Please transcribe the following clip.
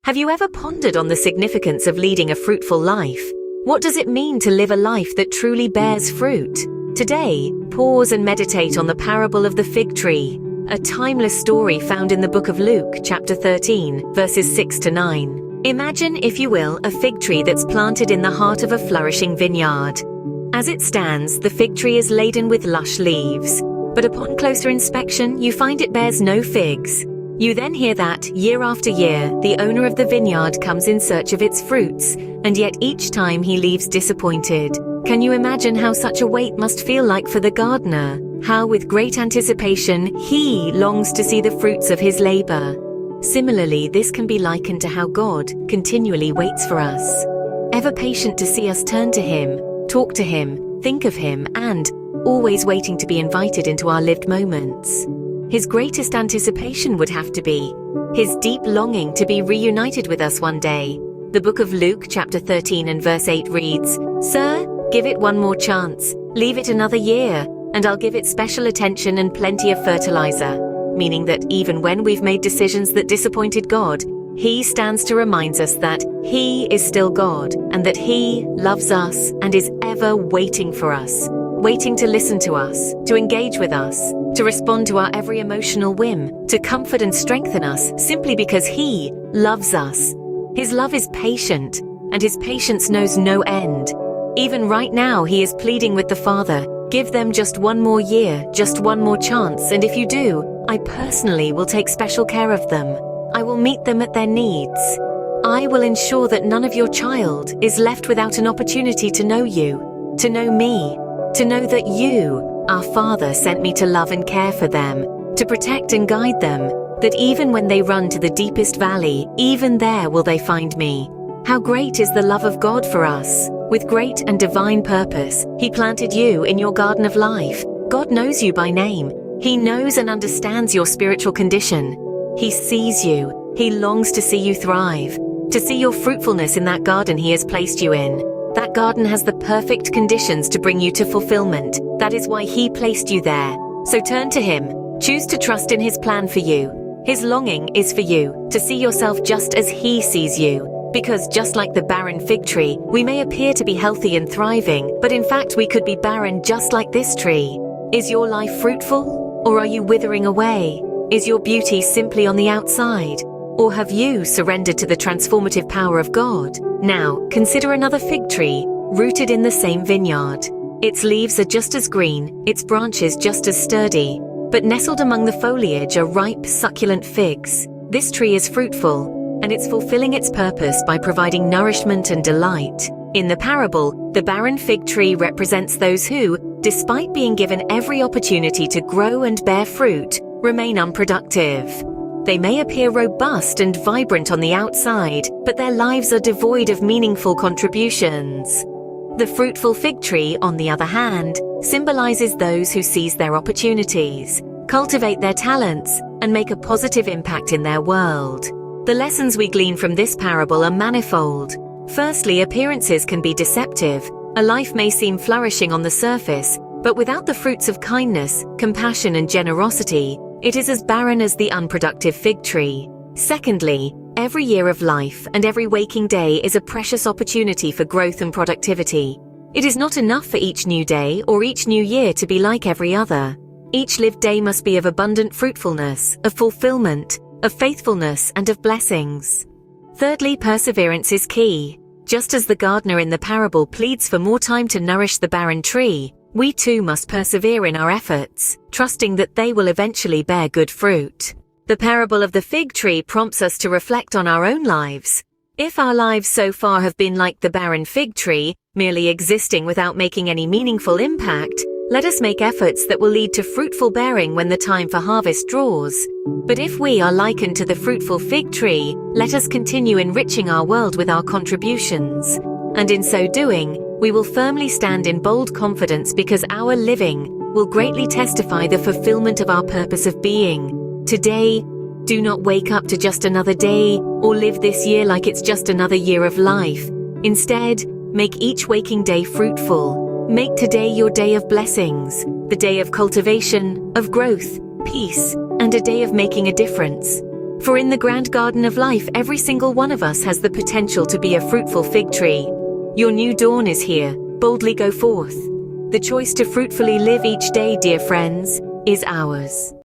Have you ever pondered on the significance of leading a fruitful life? What does it mean to live a life that truly bears fruit? Today, pause and meditate on the parable of the fig tree, a timeless story found in the book of Luke, chapter 13, verses 6 to 9. Imagine, if you will, a fig tree that's planted in the heart of a flourishing vineyard. As it stands, the fig tree is laden with lush leaves. But upon closer inspection, you find it bears no figs. You then hear that, year after year, the owner of the vineyard comes in search of its fruits, and yet each time he leaves disappointed. Can you imagine how such a wait must feel like for the gardener? How, with great anticipation, he longs to see the fruits of his labor. Similarly, this can be likened to how God continually waits for us, ever patient to see us turn to Him, talk to Him, think of Him, and always waiting to be invited into our lived moments. His greatest anticipation would have to be His deep longing to be reunited with us one day. The book of Luke, chapter 13 and verse 8 reads, "Sir, give it one more chance, leave it another year, and I'll give it special attention and plenty of fertilizer." Meaning that even when we've made decisions that disappointed God, He stands to remind us that He is still God, and that He loves us and is ever waiting for us, waiting to listen to us, to engage with us, to respond to our every emotional whim, to comfort and strengthen us simply because He loves us. His love is patient, and His patience knows no end. Even right now, He is pleading with the Father, give them just one more year, just one more chance, and if you do, I personally will take special care of them. I will meet them at their needs. I will ensure that none of your child is left without an opportunity to know you, to know me, to know that you, our Father, sent me to love and care for them, to protect and guide them, that even when they run to the deepest valley, even there will they find me. How great is the love of God for us! With great and divine purpose, He planted you in your garden of life. God knows you by name. He knows and understands your spiritual condition. He sees you. He longs to see you thrive, to see your fruitfulness in that garden He has placed you in. That garden has the perfect conditions to bring you to fulfillment. That is why He placed you there. So turn to Him. Choose to trust in His plan for you. His longing is for you to see yourself just as He sees you. Because just like the barren fig tree, we may appear to be healthy and thriving, but in fact we could be barren just like this tree. Is your life fruitful? Or are you withering away? Is your beauty simply on the outside? Or have you surrendered to the transformative power of God? Now, consider another fig tree, rooted in the same vineyard. Its leaves are just as green, its branches just as sturdy, but nestled among the foliage are ripe, succulent figs. This tree is fruitful, and it's fulfilling its purpose by providing nourishment and delight. In the parable, the barren fig tree represents those who, despite being given every opportunity to grow and bear fruit, remain unproductive. They may appear robust and vibrant on the outside, but their lives are devoid of meaningful contributions. The fruitful fig tree, on the other hand, symbolizes those who seize their opportunities, cultivate their talents, and make a positive impact in their world. The lessons we glean from this parable are manifold. Firstly, appearances can be deceptive. A life may seem flourishing on the surface, but without the fruits of kindness, compassion, and generosity, it is as barren as the unproductive fig tree. Secondly, every year of life and every waking day is a precious opportunity for growth and productivity. It is not enough for each new day or each new year to be like every other. Each lived day must be of abundant fruitfulness, of fulfillment, of faithfulness, and of blessings. Thirdly, perseverance is key. Just as the gardener in the parable pleads for more time to nourish the barren tree, we too must persevere in our efforts, trusting that they will eventually bear good fruit. The parable of the fig tree prompts us to reflect on our own lives. If our lives so far have been like the barren fig tree, merely existing without making any meaningful impact, let us make efforts that will lead to fruitful bearing when the time for harvest draws. But if we are likened to the fruitful fig tree, let us continue enriching our world with our contributions. And in so doing, we will firmly stand in bold confidence because our living will greatly testify the fulfillment of our purpose of being. Today, do not wake up to just another day or live this year like it's just another year of life. Instead, make each waking day fruitful. Make today your day of blessings, the day of cultivation, of growth, peace, and a day of making a difference. For in the grand garden of life, every single one of us has the potential to be a fruitful fig tree. Your new dawn is here. Boldly go forth. The choice to fruitfully live each day, dear friends, is ours.